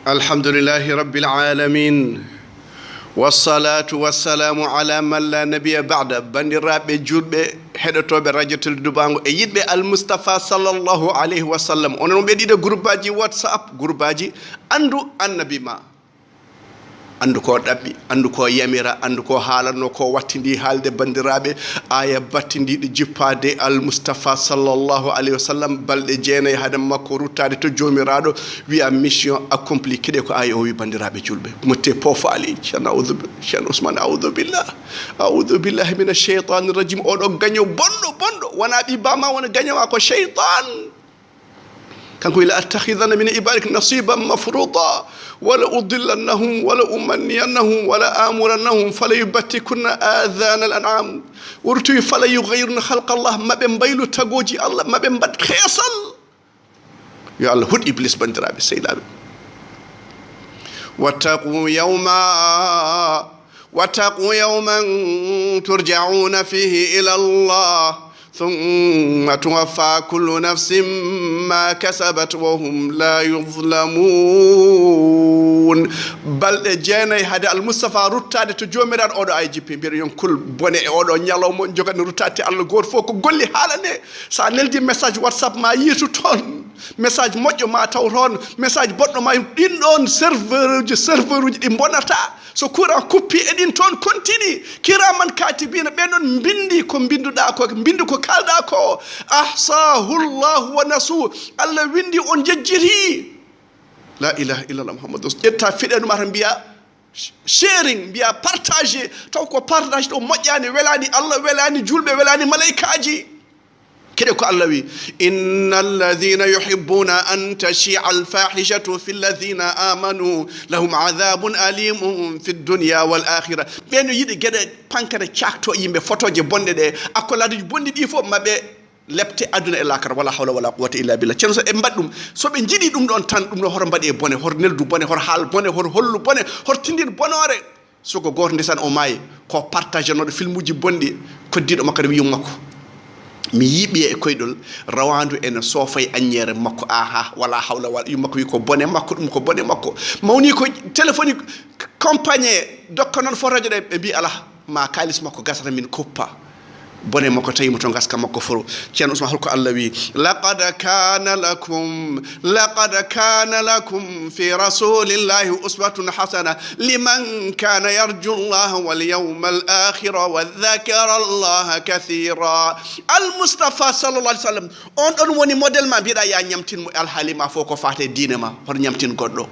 alhamdulillahi rabbil alamin wassalatu wassalamu ala man la nabiyya ba'da bandiraɓe julɓe heɗotoɓe radio Teldubango e yiɗɓe almustafa sallallahu alayhi wa sallam onon ɓeɗiɗo groupe aji whatsapp groupe aji andu annabi ma andu ko ɗaɓɓi andu ko yamira andu ko haalanno ko wattindi haalde bandiraɓe aya battindiɗo jippade almustafa sallallahu alayhi wa sallam balɗe jeenayyi hade makko ruttade to jomiraɗo wiya mission accompli kiɗe ko aya o wi bandiraɓe julɓe motte pofali ceerno ousmane aoudou billahi min acheytani rajim oɗo gaño bonɗo wona ɓi bama wona gañowa ko cheytan kanko ila attakhidana min ibadik nasiban mafruda wala udillannahum wala umanniyannahum wala amurannahum fala yubattikunna adhana al an'am urtu fala yughayyiruna khalqa Allah mabe mbaylu tagoji Allah mabe mbad khesal ya Allah hud iblis bandirabe seylabe wattaqu yawman turja'una fihi ila Allah ثم توفى كل نفس ما كسبت وهم لا يظلمون بل جاني هذا المصطفى رتاد تجومران اودو اي جي بي بير يون كل بوني اودو نيالو مون جوغان رتاتي الله غور فوكو غولي حالاني سا نلدي ميساج واتساب ما ييتو تون message moƴƴo ma taw toon message boɗɗo ma ɗin ɗon serveur uji ɗi bonata so courant kuppi e ɗin toon continue kiraman katibina ɓeɗon bindi ko binduɗa ko bindu ko kalɗa ko ahsahullahu wa nasu Allah windi on jejjiri la ilaha illallah muhammadou ƴetta fiɗenuma tan mbiya sharing mbiya partagé taw ko partage ɗo moƴƴani welani Allah welani julɓe welani malaikaji كده كو الله وي ان الذين يحبون ان تشيع الفاحشه في الذين امنوا لهم عذاب اليم في الدنيا والاخره بين يدي غده pankare ciakto yimbe photoje bonde de akoladuji bondi di fo mabbe lepte aduna e lakar wala hawla wala quwwata illa billah censo e mbaddum so be jidi dum don tan dum no hor mbadi e bone hor neldu bone hor hal bone hor hollu bone hor tindir bonore soko goto ndesan o may ko partage no filmuji bondi ko dido makare wi makko mi yiɓi e koyɗol rawandu ene soofay aññere makko aha wala hawla wala yu makko wi ko bone makko ɗum ko bone makko mawni ko téléphone compagnie dokka noon fo radio ɗe ɓe mbi ala ma kalis makko gasata min kuppa bone makko tawimo to gaska makko foro ceerno Ousmane holko Allah wi laqad kana lakum fi rasulillahi uswatun hasana liman kana yarju Allah wal yawmal akhir wa dhakara Allah kathira al mustafa sallallahu alaihi wasallam on don woni model ma biida ya nyamtin mo al halima fo ko faate diine ma hor nyamtin goddo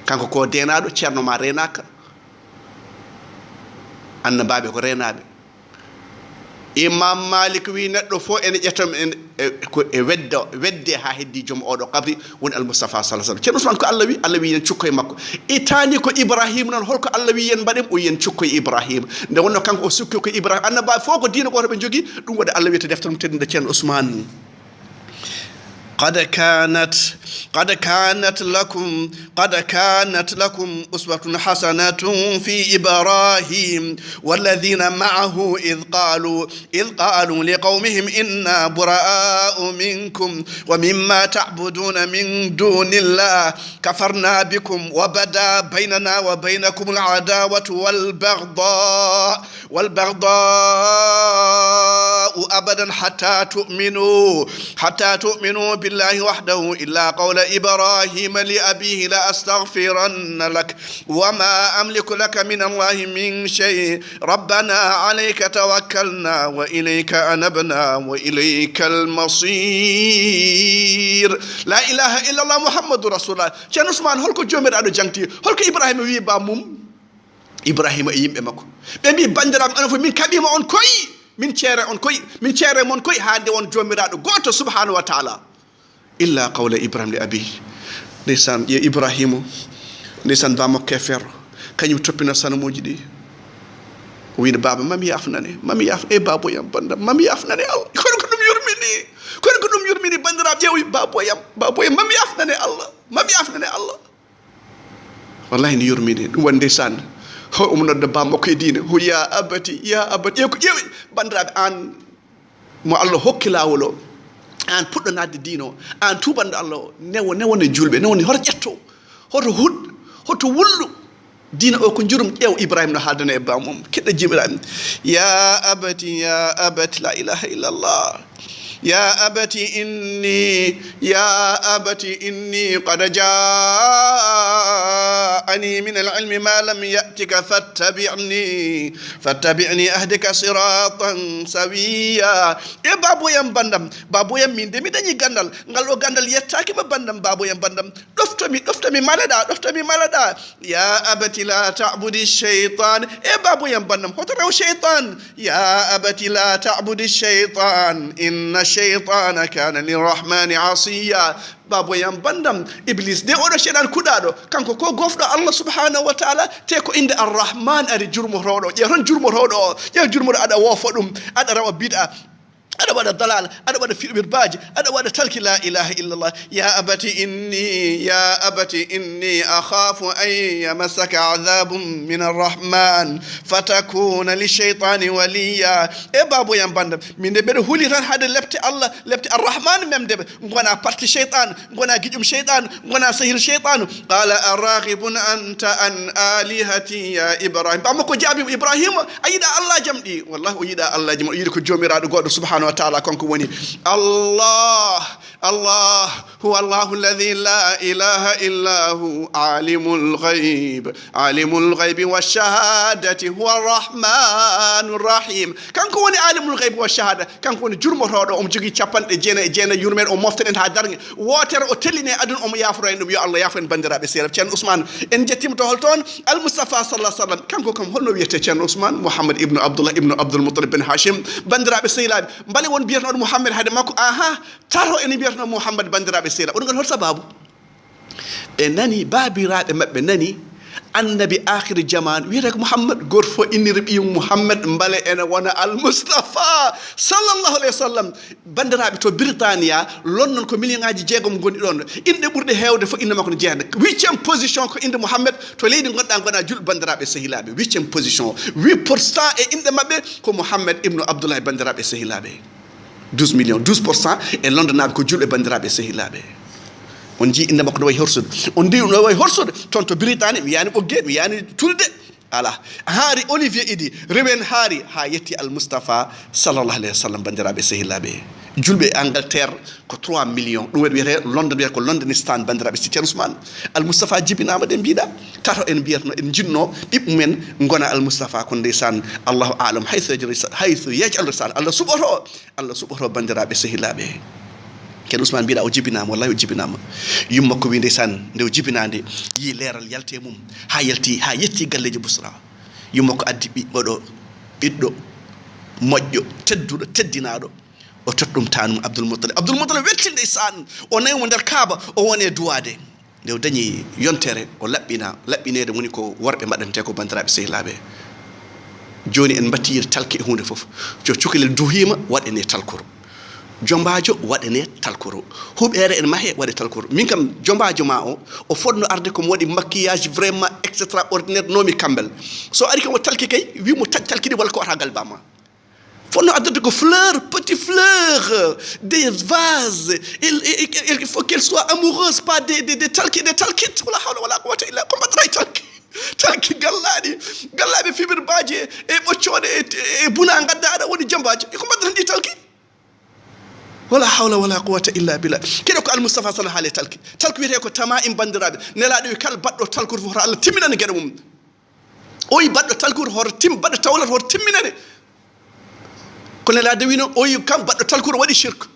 kanko ko denado ceerno ma renaka annababe ko renabe imam malik wi neddo fo ene ƴettam ko e wedde ha heddi joom odo qabri woni al mustafa sallallahu alaihi wasallam ko Allah wi yen cukko e makko itani ko ibrahim non holko Allah wi yen badem o yen cukko e ibrahim nde wonno kanko o sukki ko ibrahim annaba fo ko diina goto be jogi dum wode Allah wi to deftam tedde cen Ousmane قد كانت لكم أسوة حسنة في إبراهيم والذين معه إذ قالوا لقومهم إنا براء منكم ومما تعبدون من دون الله كفرنا بكم وبدا بيننا وبينكم العداوة والبغضاء أبدا حتى تؤمنوا بالله وحده إلا قول إبراهيم لأبيه لا أستغفرن لك وما أملك لك من الله من شيء ربنا عليك توكلنا وإليك أنبنا وإليك المصير لا إله إلا الله محمد رسول الله ceerno Ousmane holko jomir aɗo jangti holko Ibrahima wi ba mum Ibrahima e yimɓe makko ɓe mbi bandiraɓe onon fof min kaɓima on koyi min ceere mon koyi haade on jomiraɗo goto subhanahu wa ta'ala illa qawla ibrahim li abi ndeysaan ye ibrahimu ndeysaan ba makko e ferro kañum toppina sanamuji ɗi o wiino baba mami yafnane e baboyam banda mami yafnane Allah kono ko ɗum yurmini bandiraɓe ƴeewi baboyam mami yafnane Allah wallahi ni yurmini ɗum woni ndeysaan ho omo nodda ba makko e diine ho ya abati ƴeewi bandiraɓe an mo Allah hokki lawol o an puɗɗo nadde diino an tubanɗo Allah o newone julɓe newone hoto ƴetto hoto hoto wullu dina o ko jurum ƴeew ibrahima no haaldana e bamum keɗɗo jibrahima ya abati la ilaha illallah يا أبتي إني قد جاءني من العلم ما لم يأتك فاتبعني أهدك صراطا سويا يا بابو يم بندم بابو يم من دمي دني غندال غالو غندال يتاكي ما بندم بابو يم بندم دفتمي مالدا يا أبتي لا تعبد الشيطان يا بابو يم بندم هترو شيطان يا أبتي لا تعبد الشيطان إن الشيطان كان للرحمن عصيا بابو يام بندم ابليس دي اودو شيطان كودادو كانكو كو غوفدو الله سبحانه وتعالى تيكو عند الرحمن اري جرمو رودو يرون جرمو رودو يا جرمو ادا وفدوم ادا روا بدعه أنا ودا ضلال أنا ودا في برباج أنا ودا تلك لا إله إلا الله يا أبتي إني أخاف أن يمسك عذاب من الرحمن فتكون للشيطان وليا إيه بابو يام بندم من دبر هولي ران هذا لبت الله لبت الرحمن مم دبر غنا بارتي شيطان غنا جيجم شيطان غنا سهر شيطان قال أراغب أنت عن آلهتي يا إبراهيم بامكو جابي إبراهيم أيدا الله جمدي والله أيدا الله جمدي يدكو جوميرادو غودو سبحانه وتعالى كونكو وني الله هو الله الذي لا إله إلا هو عالم الغيب والشهادة هو الرحمن الرحيم كانكو وني عالم الغيب والشهادة كانكو وني جرم رودو جوغي تشابان جينا يورمن موفتن ان هادارني ووتر او تليني ادون يافرين دum yo Allah yafen bandirabe serab Ceerno Ousmane en jettima to holton al Mustafa sallallahu alaihi wasallam kanko kam holno wiete Ceerno Ousmane Muhammad ibn Abdullah ibn Abdul Muttalib bin Hashim bandirabe sehilabe mbale won biyatno Muhammad hade makko taro en biyatno Muhammad bandirabe sehilabe on gon hol sababu be nani babirabe mabbe nani annabi akhir zaman wiete ko Muhammad gorfo innir bi Muhammad mbale ene wona al Mustafa sallallahu alaihi wasallam bandirabe to Britania London ko million ngaji jeegom gondi don inde burde hewde fo inde makko jeehde 8e position ko inde Muhammad to leydi gonda gona jul bandirabe sehilabe 8e position 8% e inde mabbe ko Muhammad ibn Abdullah bandirabe sehilabe 12 millions 12% e London nabe ko julbe bandirabe sehilabe on ji inde makko no way horsude on di no way horsude ton to Britanie mi yani bogge mi yani tulde ala haari Olivier Idi rewen haari ha yetti al Mustafa sallallahu alaihi wasallam bandirabe sehilabe julbe Angleterre ko 3 millions dum wiyete London wiete ko Londonistan bandirabe si Ceerno Ousmane al Mustafa jibinama de biida tato en biyatno en jinno bibbu men gona al Mustafa ko ndeysan Allahu a'lam haythu yaj'al risal Allah subhanahu bandirabe sehilabe Ceerno Ousmane biida o jibinama wallahi o jibinama yumma ko wi ndeysan nde o jibinande yi leral yalte mum ha yetti galleji Busra yumma ko addi ɓiɗɗo moƴƴo tedduɗo teddinaɗo o toddum tanum Abdul Muttalib wetti ndeysan o nayi mo nder Kaaba o woni duwade nde o dañi yontere o laɓɓinede woni ko worɓe mbaɗante ko bandiraɓe sehilaɓe joni en batti talki e hunde fof jo cukalel duhima waɗene talkoro jombajo waɗane talkoro huɓere en mahe waɗe talkoro min kam jombajo ma o fodno arde ko waɗi maquillage vraiment extraordinaire nomi kambel so ari kam o talki kay wimo talkidi wala ko ata galbama fonno addude ko fleurs, petites fleurs, des vases. Il faut qu'elles soient amoureuses, pas des talkits. Wala hawla wala quwwata illa billah. Comment talki? Talki gallaɓe fibirbaji e ɓoccode e buna gaddaɗa woni jambaji ko mbaddata talki. Wala hawla wala quwwata illa billah. Kede ko al Mustafa sallallahu alaihi talki wiyete ko tama in bandiraɓe nelaɗo kala baɗɗo talkude fof Allah timminani gueɗe mum. Oyi baɗɗo talkude hoto baɗɗo tawlat hoto timminane. Kono la dawino o yi kam baddo talkuro wadi shirk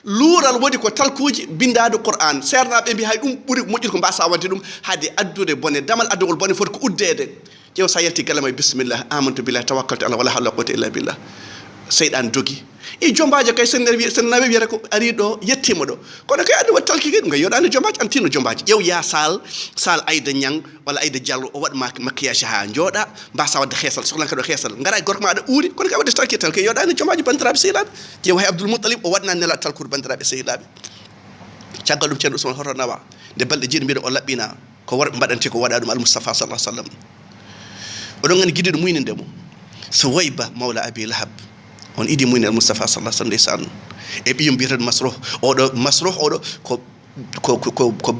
lural wadi ko talkuji bindado Qur'an sernabe bi hay dum buri mojjir ko mbasa wadde dum hade addude bone damal addugol bone foti ko uddede jew sa yalti galama bismillah amantu billahi tawakkaltu ala wala hawla quwwata illa billah seydan dogi e jombaje kay sen nabi wiere ko ari do yettimo do kono kay adu talki ke nga yodani jombaje antino jombaje yow ya sal ayda nyang wala ayda jallo o wad maquillage ha joda mbasa wadde xessal soxlan ka do xessal ngara gorko ma da uuri kono kay wadde talki yodani jombaje bandirabe sehilabe jew hay Abdul Muttalib o wadna nela talkur bandirabe sehilabe ciagal dum Ceerno Ousmane hoto nawa de balde jiidi mbido o labbina ko war mbadante ko wada dum al Mustafa sallallahu alaihi wasallam o do ngani gidde muyni ndemo Suwayba mawla Abi Lahab on idi muyni al Mustafa sallallahu alaihi wasallam e biyum biyetan Masruh odo ko ko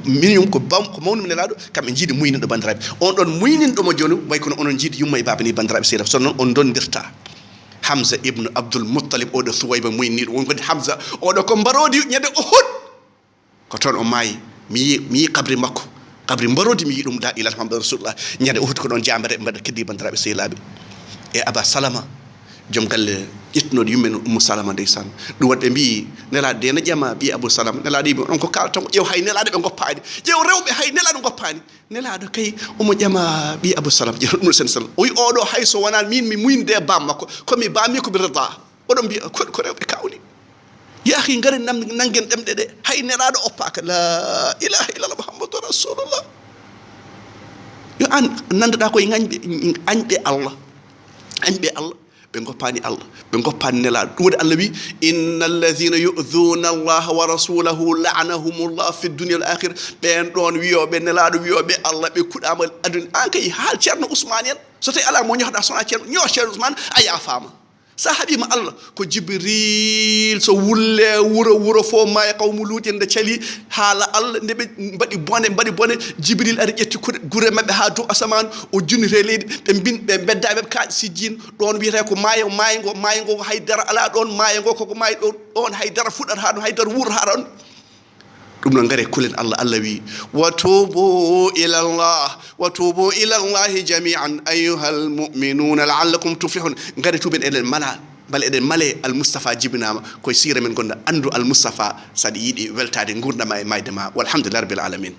minimum ko mawnum nelaɗo kamɓe jiiɗi muyniɗo bandiraɓe on ɗon muyninɗomo joni way kono onon jiiɗi yumma e baba ni bandiraɓe seeɗa so noon on dondirta Hamza ibnu Abdul Muttalib oɗo Suwayba muyniɗo won kadi Hamza oɗo ko mbarodi ñande Uhud ko toon o maayi mi yi kabri makko kabri mbarodi mi yi ɗum la ilaha Muhammadu rasulullah ñande Uhud ko ɗon jambere mbaɗa keddi bandiraɓe sehlaɓe e Aba Salama joom galle ƴettunoɗo yummen Ummu Salama ndeysan ɗum waɗi ɓe mbi nelaɗo de ne ƴama ɓi Abou Salama nelaɗo yimɓe on ko kalata ko ƴeew hay nelaɗo ɓe goppani ƴeew rewɓe hay nelaɗo goppani nelaɗo kay omo ƴama ɓi Abou Salama ƴeew ɗum sen sallam o wi oɗo hay so wona min mi muynde bam makko komi bami ko bi rida oɗon mbiya ko rewɓe kawni ya akhi ngari nangen ɗemɗe ɗe hay nelaɗo oppaka la ilaha illallah Muhammadu rasulullah yo an nanduɗa koye añɓe Allah ɓe goppani Allah ɓe goppani nelaɗo ɗum waɗi Allah wi inna alladhina yu'dhuna allaha wa rasulahu la'anahumullah fi dunya wal akhirah ɓen ɗon wiyoɓe nelaɗo wiyoɓe Allah ɓe kuɗama aduna an kay haal ceerno Ousmane en so tawi ala mo ñohɗa sona ceerno ñoo ceerno Ousmane a yafama sa haɓima Allah ko Jibril so wulle wuro fo ma e qawmu luuti nde cali haala Allah nde ɓe mbaɗi bone Jibril ari ƴetti gure mabɓe ha dow asamanu o junnite leydi ɓe beddaɓe kaaƴe sijjin ɗon wiyete ko maayo ngo haydara ala ɗon maayo ngo koko maayi ɗon haydara fuɗata ha ɗon haydara wurata ɗon ɗum noon ngare kulen Allah wi wa tubu ila allahi jami'an ayyuhal mu'minuna la'allakum tuflihun ngare tuben eɗen mala bal eɗen male al Mustafa jibinama koye sira men gonɗa andu al Mustafa saɗa yiiɗi weltade gurdama e mayde ma walhamdulillahi rabbil alamin